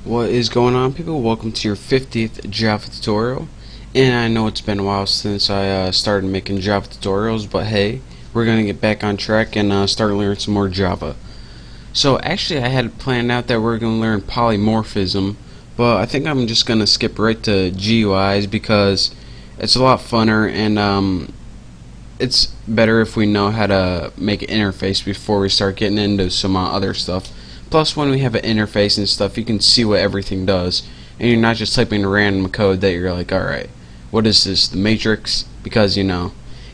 What is going on, people? Welcome to your 50th Java tutorial. And I know it's been a while since I started making Java tutorials, but hey, we're gonna get back on track and start learning some more Java. So actually I had planned out that we're gonna learn polymorphism, but I think I'm just gonna skip right to GUIs because it's a lot funner and it's better if we know how to make an interface before we start getting into some other stuff. Plus, when we have an interface and stuff, you can see what everything does, and you're not just typing random code that you're like, alright, what is this, the matrix? Because,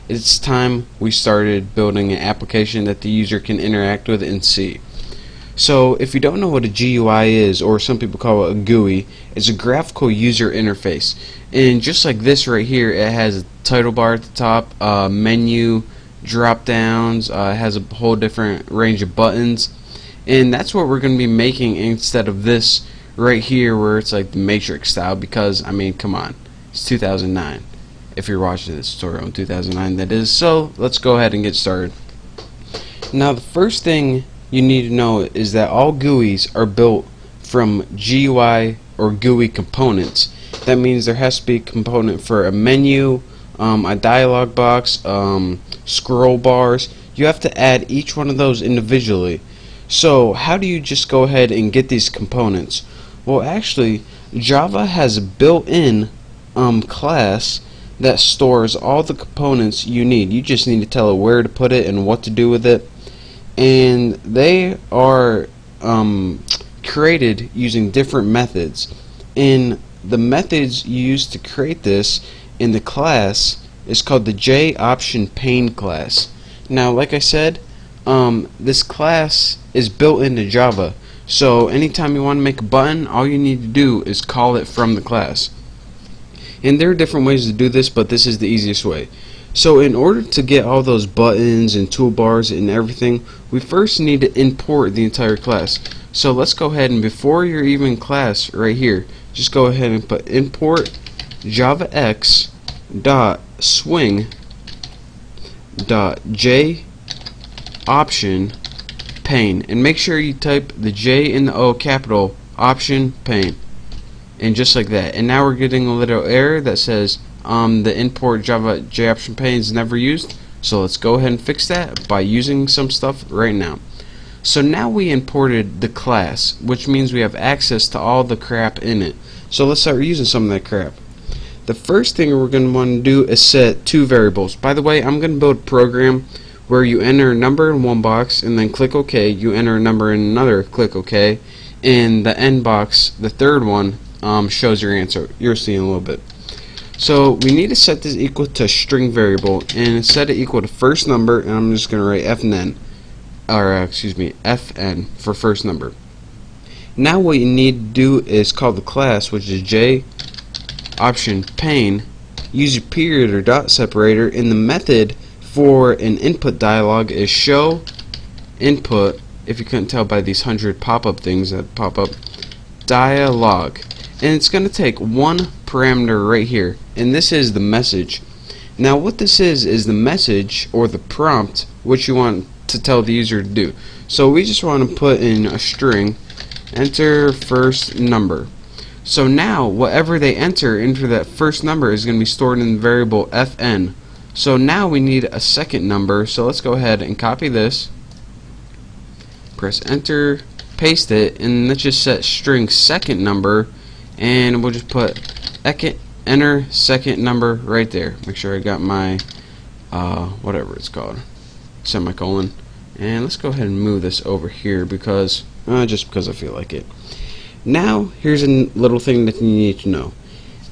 it's time we started building an application that the user can interact with and see. So, if you don't know what a GUI is, or some people call it a GUI, it's a graphical user interface. And just like this right here, it has a title bar at the top, menu, drop downs, it has a whole different range of buttons. And that's what we're going to be making instead of this right here where it's like the matrix style, because I mean, come on, it's 2009 if you're watching this tutorial in 2009, that is. So let's go ahead and get started. Now the first thing you need to know is that all GUIs are built from GUI or GUI components. That means there has to be a component for a menu, a dialog box, scroll bars. You have to add each one of those individually. So how do you just go ahead and get these components? Well, actually, Java has a built-in class that stores all the components you need. You just need to tell it where to put it and what to do with it. And they are created using different methods. And the methods you use to create this in the class is called the JOptionPane class. Now, like I said, this class is built into Java, so anytime you want to make a button, all you need to do is call it from the class. And there are different ways to do this, but this is the easiest way. So in order to get all those buttons and toolbars and everything, we first need to import the entire class. So let's go ahead and before your even class right here, just go ahead and put import javax dot swing dot j option pane, and make sure you type the J and the O capital option pane, and just like that. And now we're getting a little error that says the import java JOptionPane pane is never used. So let's go ahead and fix that by using some stuff right now. So now we imported the class, which means we have access to all the crap in it. So let's start using some of that crap. The first thing we're going to want to do is set two variables. By the way, I'm going to build a program where you enter a number in one box and then click OK, you enter a number in another, click OK, and the end box, the third one, shows your answer. You'll see in a little bit. So we need to set this equal to a string variable and set it equal to first number, and I'm just going to write fn, fn for first number. Now what you need to do is call the class, which is JOptionPane, use your period or dot separator, and the method for an input dialog is show input, if you couldn't tell by these 100 pop-up things that pop up, dialog. And it's going to take one parameter right here, and this is the message. Now what this is the message or the prompt which you want to tell the user to do. So we just want to put in a string, enter first number. So now whatever they enter into that first number is going to be stored in the variable fn. So now we need a second number, so let's go ahead and copy this, press enter, paste it, and let's just set string second number, and we'll just put enter second number right there. Make sure I got my whatever it's called, semicolon, and let's go ahead and move this over here because just because I feel like it. Now here's a little thing that you need to know.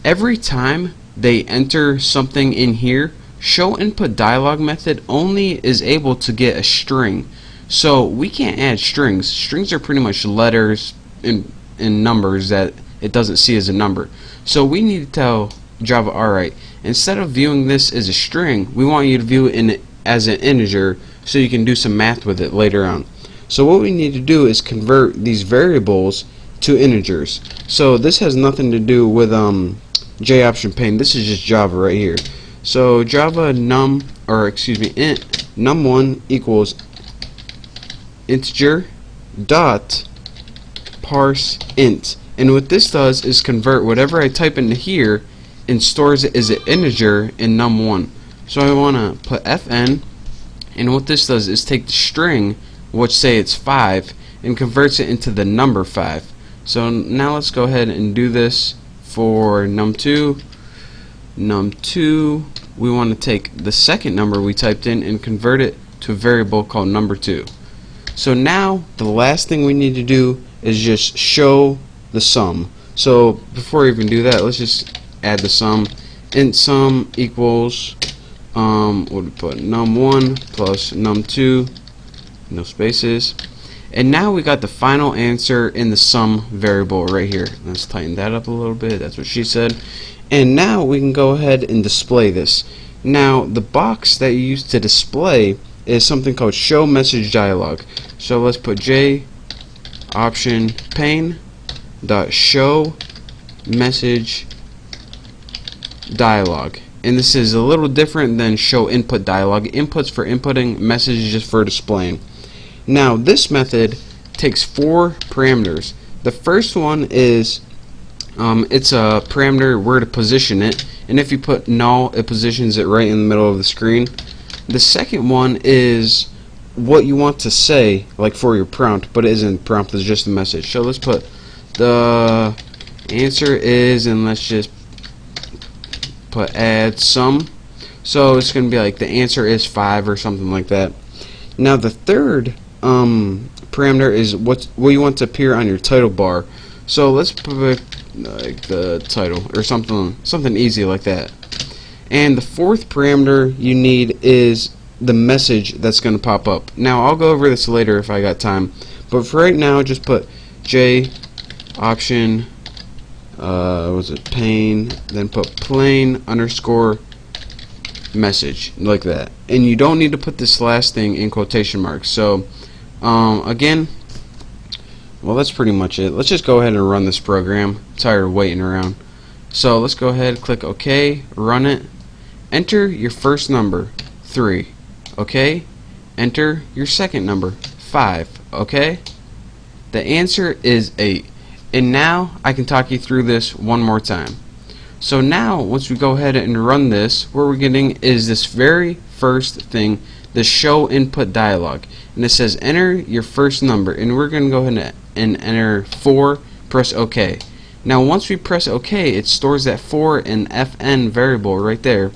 Every time they enter something in here, show input dialog method only is able to get a string. So we can't add strings. Strings are pretty much letters and numbers that it doesn't see as a number. So we need to tell Java, alright, instead of viewing this as a string, we want you to view it as an integer so you can do some math with it later on. So what we need to do is convert these variables to integers. So this has nothing to do with JOptionPane. This is just Java right here. So Java int num1 equals integer dot parse int, And what this does is convert whatever I type into here and stores it as an integer in num1. So I want to put fn, and what this does is take the string, which say it's 5, and converts it into the number 5. So now let's go ahead and do this for num2. Num2, we want to take the second number we typed in and convert it to a variable called number2. So now the last thing we need to do is just show the sum. So before we even do that, let's just add the sum. Int sum equals what do we put? Num1 plus num2, no spaces. And now we got the final answer in the sum variable right here. Let's tighten that up a little bit. That's what she said. And now we can go ahead and display this. Now the box that you use to display is something called show message dialog. So let's put j option pane dot show message dialog. And this is a little different than show input dialog. Inputs for inputting, messages just for displaying. Now this method takes 4 parameters. The first one is it's a parameter where to position it, and if you put null, it positions it right in the middle of the screen. The second one is what you want to say, like for your prompt, but it isn't prompt, it's just a message. So let's put the answer is, and let's just put add sum. So it's going to be like the answer is 5 or something like that. Now the third parameter is what you want to appear on your title bar. So let's put like the title or something easy like that. And the fourth parameter you need is the message that's going to pop up. Now I'll go over this later if I got time, but for right now just put j option was it pane, then put plain underscore message, like that. And you don't need to put this last thing in quotation marks. So again, well, that's pretty much it. Let's just go ahead and run this program. I'm tired of waiting around. So let's go ahead, click OK, run it. Enter your first number, 3. Okay. Enter your second number, 5. Okay. The answer is 8. And now I can talk you through this one more time. So now once we go ahead and run this, what we're getting is this very first thing, the show input dialog, and it says enter your first number, and we're going to go ahead and enter 4, press OK. Now once we press OK, it stores that 4 in fn variable right there,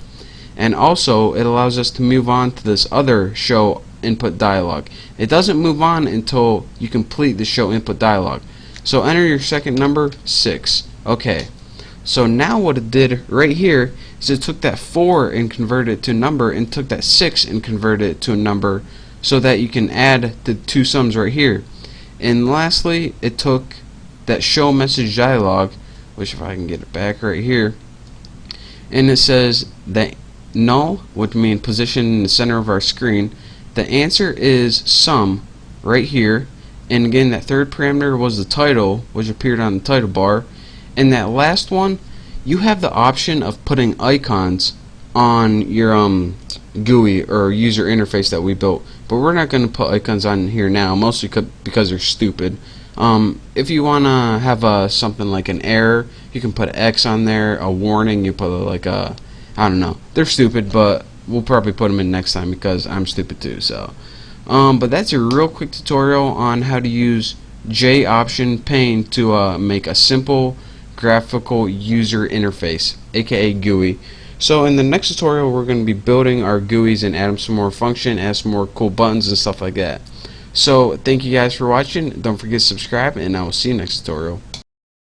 and also it allows us to move on to this other show input dialog. It doesn't move on until you complete the show input dialog. So enter your second number, 6. Okay. So now what it did right here is it took that 4 and converted it to a number, and took that 6 and converted it to a number, so that you can add the 2 sums right here. And lastly, it took that show message dialog, which if I can get it back right here, and it says that null, which means position in the center of our screen. The answer is sum right here, and again that third parameter was the title, which appeared on the title bar. And that last one, you have the option of putting icons on your GUI or user interface that we built, but we're not going to put icons on here now, mostly because they're stupid. If you want to have something like an error, you can put an X on there, a warning, you put like a, I don't know, they're stupid, but we'll probably put them in next time because I'm stupid too. So but that's a real quick tutorial on how to use J option pane to make a simple graphical user interface, aka GUI. So in the next tutorial we're going to be building our GUIs and adding some more function, add some more cool buttons and stuff like that. So thank you guys for watching. Don't forget to subscribe, and I will see you next tutorial.